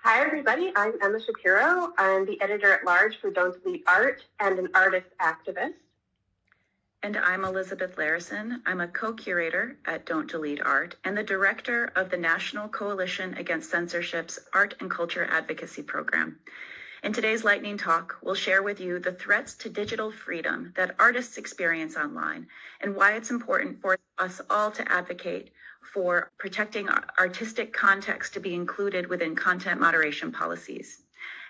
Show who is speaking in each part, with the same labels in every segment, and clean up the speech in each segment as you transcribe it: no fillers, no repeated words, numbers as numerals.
Speaker 1: Hi, everybody. I'm Emma Shapiro. I'm the editor-at-large for Don't Delete Art and an artist activist.
Speaker 2: And I'm Elizabeth Larison. I'm a co-curator at Don't Delete Art and the director of the National Coalition Against Censorship's Art and Culture Advocacy Program. In today's Lightning Talk, we'll share with you the threats to digital freedom that artists experience online and why it's important for us all to advocate for protecting artistic context to be included within content moderation policies.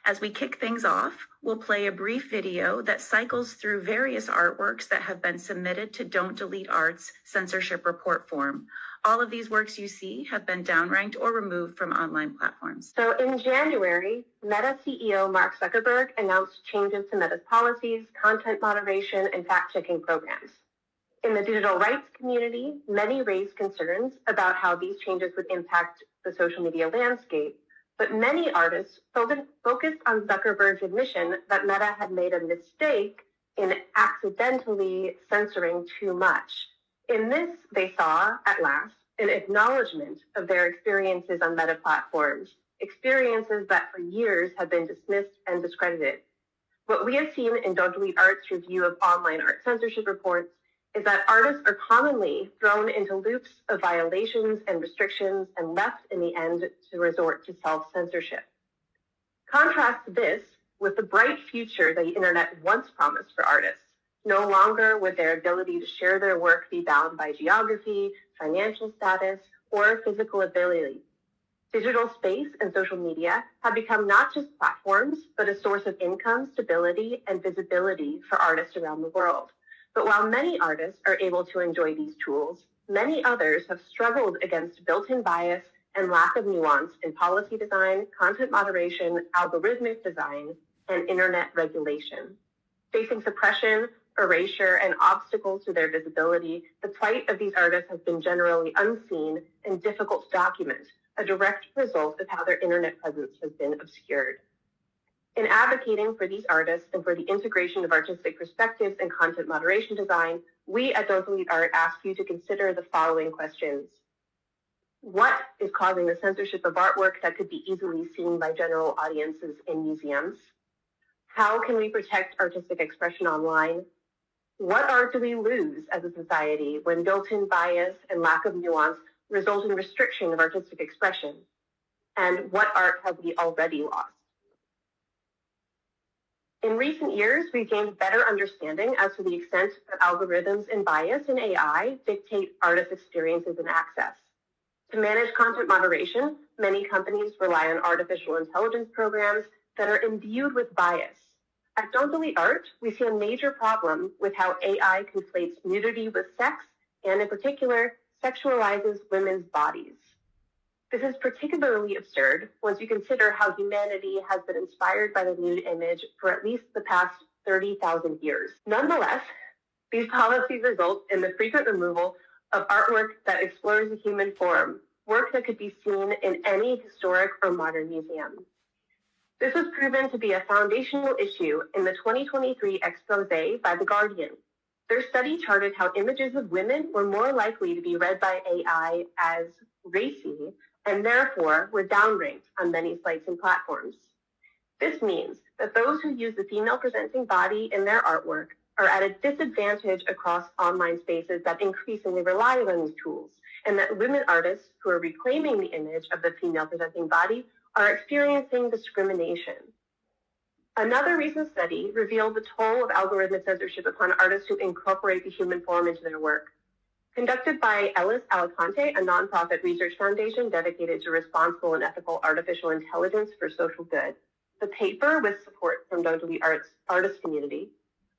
Speaker 2: As we kick things off, we'll play a brief video that cycles through various artworks that have been submitted to Don't Delete Art's censorship report form. All of these works you see have been downranked or removed from online platforms.
Speaker 1: So in January, Meta CEO Mark Zuckerberg announced changes to Meta's policies, content moderation, and fact-checking programs. In the digital rights community, many raised concerns about how these changes would impact the social media landscape, but many artists focused on Zuckerberg's admission that Meta had made a mistake in accidentally censoring too much. In this, they saw, at last, an acknowledgement of their experiences on Meta platforms, experiences that for years have been dismissed and discredited. What we have seen in Don't Delete Art's review of online art censorship reports is that artists are commonly thrown into loops of violations and restrictions and left in the end to resort to self-censorship. Contrast this with the bright future the internet once promised for artists. No longer would their ability to share their work be bound by geography, financial status, or physical ability. Digital space and social media have become not just platforms, but a source of income, stability, and visibility for artists around the world. But while many artists are able to enjoy these tools, many others have struggled against built-in bias and lack of nuance in policy design, content moderation, algorithmic design, and internet regulation. Facing suppression, erasure, and obstacles to their visibility, the plight of these artists has been generally unseen and difficult to document, a direct result of how their internet presence has been obscured. In advocating for these artists and for the integration of artistic perspectives and content moderation design, we at Don't Delete Art ask you to consider the following questions. What is causing the censorship of artwork that could be easily seen by general audiences in museums? How can we protect artistic expression online? What art do we lose as a society when built-in bias and lack of nuance result in restriction of artistic expression? And what art have we already lost? In recent years, we've gained better understanding as to the extent that algorithms and bias in AI dictate artists' experiences and access. To manage content moderation, many companies rely on artificial intelligence programs that are imbued with bias. At Don't Delete Art, we see a major problem with how AI conflates nudity with sex and, in particular, sexualizes women's bodies. This is particularly absurd once you consider how humanity has been inspired by the nude image for at least the past 30,000 years. Nonetheless, these policies result in the frequent removal of artwork that explores the human form, work that could be seen in any historic or modern museum. This was proven to be a foundational issue in the 2023 expose by The Guardian. Their study charted how images of women were more likely to be read by AI as racy and therefore were downranked on many sites and platforms. This means that those who use the female-presenting body in their artwork are at a disadvantage across online spaces that increasingly rely on these tools, and that women artists who are reclaiming the image of the female-presenting body are experiencing discrimination. Another recent study revealed the toll of algorithmic censorship upon artists who incorporate the human form into their work. Conducted by Ellis Alicante, a nonprofit research foundation dedicated to responsible and ethical artificial intelligence for social good, the paper, with support from Don't Delete Art's artist community,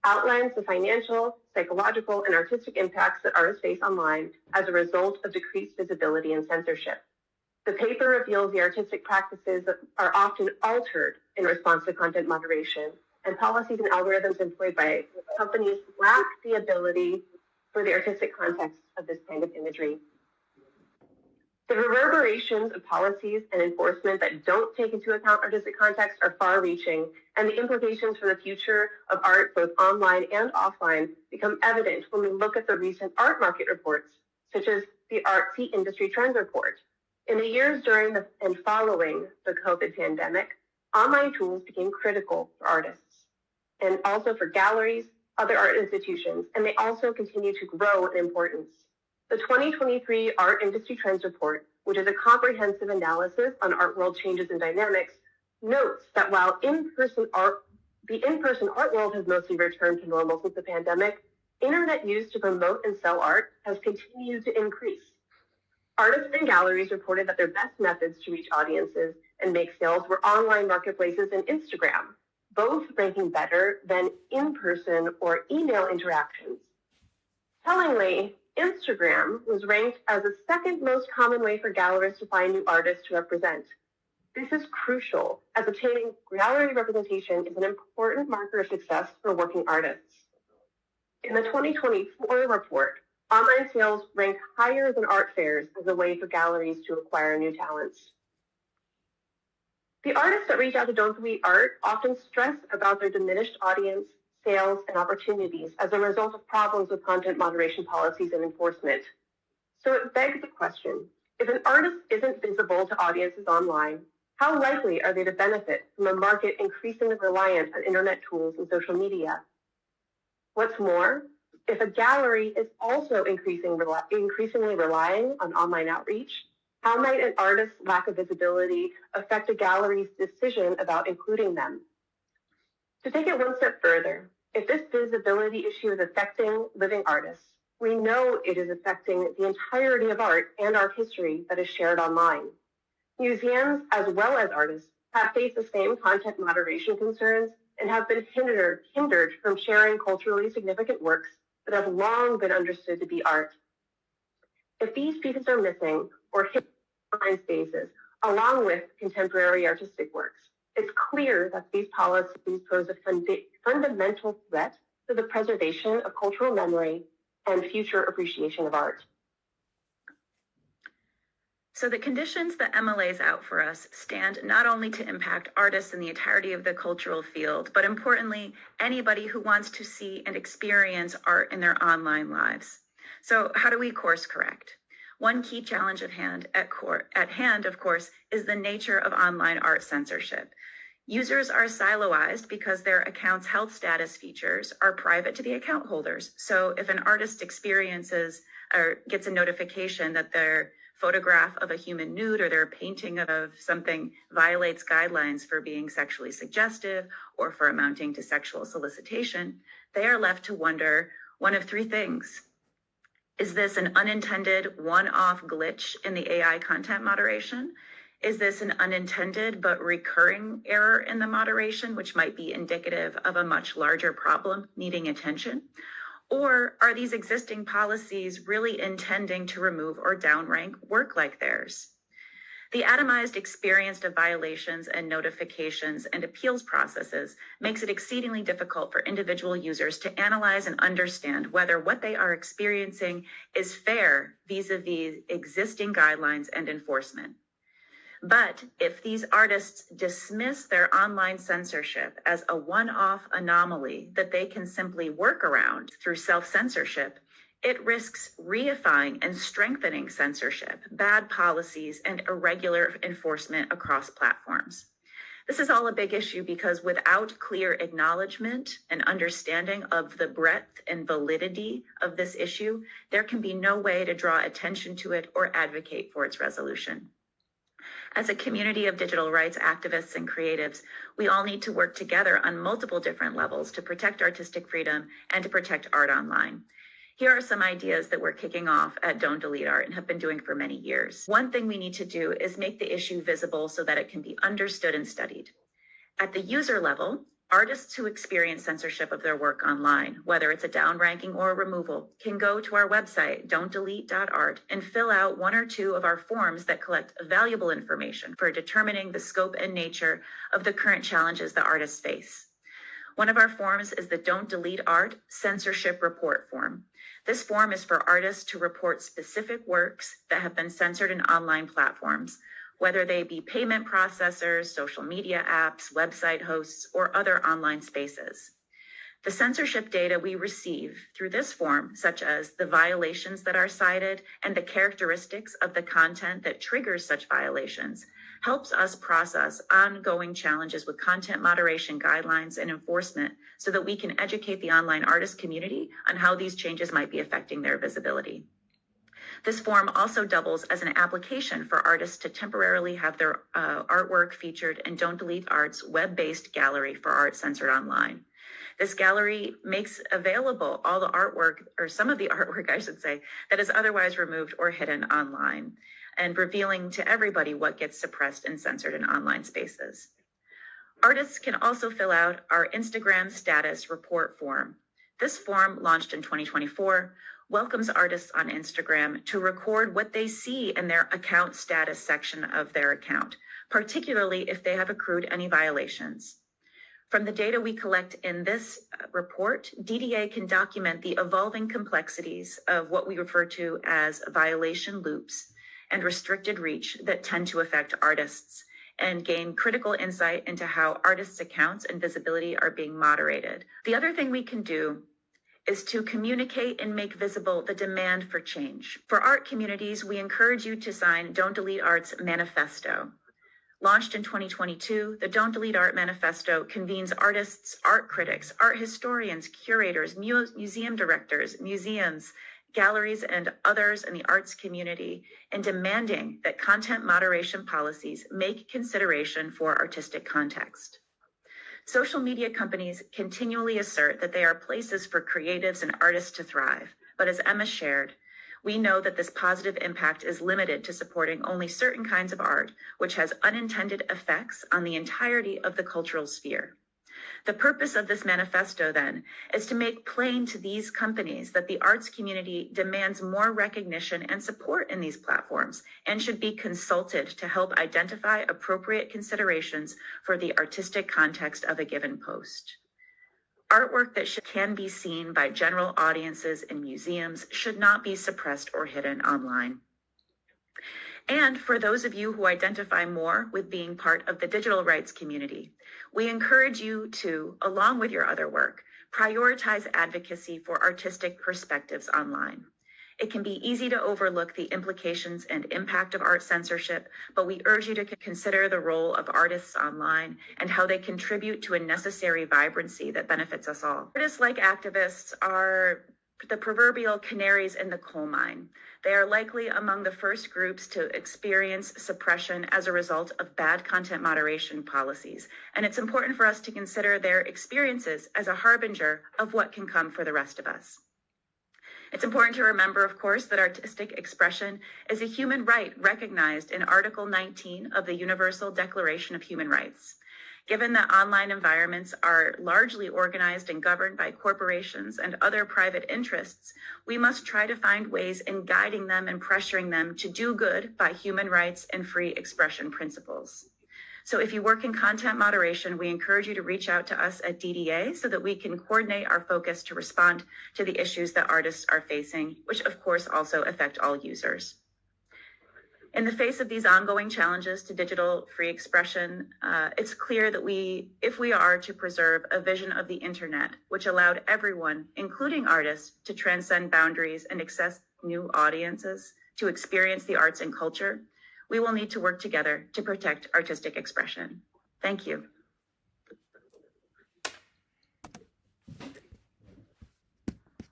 Speaker 1: outlines the financial, psychological, and artistic impacts that artists face online as a result of decreased visibility and censorship. The paper reveals the artistic practices that are often altered in response to content moderation, and policies and algorithms employed by companies lack the ability for the artistic context of this kind of imagery. The reverberations of policies and enforcement that don't take into account artistic context are far-reaching, and the implications for the future of art, both online and offline, become evident when we look at the recent art market reports, such as the Artsy Industry Trends Report. In the years during and following the COVID pandemic, online tools became critical for artists and also for galleries, other art institutions, and they also continue to grow in importance. The 2023 Art Industry Trends Report, which is a comprehensive analysis on art world changes and dynamics, notes that while the in-person art world has mostly returned to normal since the pandemic, internet use to promote and sell art has continued to increase. Artists and galleries reported that their best methods to reach audiences and make sales were online marketplaces and Instagram, both ranking better than in-person or email interactions. Tellingly, Instagram was ranked as the second most common way for gallerists to find new artists to represent. This is crucial, as obtaining gallery representation is an important marker of success for working artists. In the 2024 report, online sales ranked higher than art fairs as a way for galleries to acquire new talents. The artists that reach out to Don't Delete Art often stress about their diminished audience, sales, and opportunities as a result of problems with content moderation policies and enforcement. So it begs the question, if an artist isn't visible to audiences online, how likely are they to benefit from a market increasingly reliant on internet tools and social media? What's more, if a gallery is also increasingly relying on online outreach, how might an artist's lack of visibility affect a gallery's decision about including them? To take it one step further, if this visibility issue is affecting living artists, we know it is affecting the entirety of art and art history that is shared online. Museums, as well as artists, have faced the same content moderation concerns and have been hindered from sharing culturally significant works that have long been understood to be art. If these pieces are missing or hidden in online spaces, along with contemporary artistic works, it's clear that these policies pose a fundamental threat to the preservation of cultural memory and future appreciation of art.
Speaker 2: So the conditions that Emma lays out for us stand not only to impact artists in the entirety of the cultural field, but importantly, anybody who wants to see and experience art in their online lives. So how do we course correct? One key challenge at hand, of course, is the nature of online art censorship. Users are siloized because their account's health status features are private to the account holders. So if an artist experiences or gets a notification that their photograph of a human nude or their painting of something violates guidelines for being sexually suggestive or for amounting to sexual solicitation, they are left to wonder one of three things. Is this an unintended one-off glitch in the AI content moderation? Is this an unintended but recurring error in the moderation, which might be indicative of a much larger problem needing attention? Or are these existing policies really intending to remove or downrank work like theirs? The atomized experience of violations and notifications and appeals processes makes it exceedingly difficult for individual users to analyze and understand whether what they are experiencing is fair vis-a-vis existing guidelines and enforcement. But if these artists dismiss their online censorship as a one-off anomaly that they can simply work around through self-censorship, it risks reifying and strengthening censorship, bad policies, and irregular enforcement across platforms. This is all a big issue because without clear acknowledgement and understanding of the breadth and validity of this issue, there can be no way to draw attention to it or advocate for its resolution. As a community of digital rights activists and creatives, we all need to work together on multiple different levels to protect artistic freedom and to protect art online. Here are some ideas that we're kicking off at Don't Delete Art and have been doing for many years. One thing we need to do is make the issue visible so that it can be understood and studied. At the user level, artists who experience censorship of their work online, whether it's a downranking or a removal, can go to our website, don'tdelete.art, and fill out one or two of our forms that collect valuable information for determining the scope and nature of the current challenges that artists face. One of our forms is the Don't Delete Art Censorship Report form. This form is for artists to report specific works that have been censored in online platforms, whether they be payment processors, social media apps, website hosts, or other online spaces. The censorship data we receive through this form, such as the violations that are cited and the characteristics of the content that triggers such violations, helps us process ongoing challenges with content moderation guidelines and enforcement so that we can educate the online artist community on how these changes might be affecting their visibility. This form also doubles as an application for artists to temporarily have their artwork featured in Don't Delete Art's web-based gallery for art censored online. This gallery makes available all the artwork, or some of the artwork, I should say, that is otherwise removed or hidden online, and revealing to everybody what gets suppressed and censored in online spaces. Artists can also fill out our Instagram status report form. This form, launched in 2024, welcomes artists on Instagram to record what they see in their account status section of their account, particularly if they have accrued any violations. From the data we collect in this report, DDA can document the evolving complexities of what we refer to as violation loops and restricted reach that tend to affect artists, and gain critical insight into how artists' accounts and visibility are being moderated. The other thing we can do is to communicate and make visible the demand for change. For art communities, we encourage you to sign Don't Delete Art's manifesto. Launched in 2022, the Don't Delete Art Manifesto convenes artists, art critics, art historians, curators, museum directors, museums, galleries, and others in the arts community in demanding that content moderation policies make consideration for artistic context. Social media companies continually assert that they are places for creatives and artists to thrive, but as Emma shared, we know that this positive impact is limited to supporting only certain kinds of art, which has unintended effects on the entirety of the cultural sphere. The purpose of this manifesto, then, is to make plain to these companies that the arts community demands more recognition and support in these platforms and should be consulted to help identify appropriate considerations for the artistic context of a given post. Artwork that can be seen by general audiences in museums should not be suppressed or hidden online. And for those of you who identify more with being part of the digital rights community, we encourage you to, along with your other work, prioritize advocacy for artistic perspectives online. It can be easy to overlook the implications and impact of art censorship, but we urge you to consider the role of artists online and how they contribute to a necessary vibrancy that benefits us all. Artists, like activists, are the proverbial canaries in the coal mine. They are likely among the first groups to experience suppression as a result of bad content moderation policies, and it's important for us to consider their experiences as a harbinger of what can come for the rest of us. It's important to remember, of course, that artistic expression is a human right recognized in Article 19 of the Universal Declaration of Human Rights. Given that online environments are largely organized and governed by corporations and other private interests, we must try to find ways in guiding them and pressuring them to do good by human rights and free expression principles. So if you work in content moderation, we encourage you to reach out to us at DDA so that we can coordinate our focus to respond to the issues that artists are facing, which of course also affect all users. In the face of these ongoing challenges to digital free expression, it's clear that if we are to preserve a vision of the internet, which allowed everyone, including artists, to transcend boundaries and access new audiences to experience the arts and culture, we will need to work together to protect artistic expression. Thank you.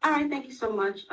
Speaker 3: All right, thank you so much,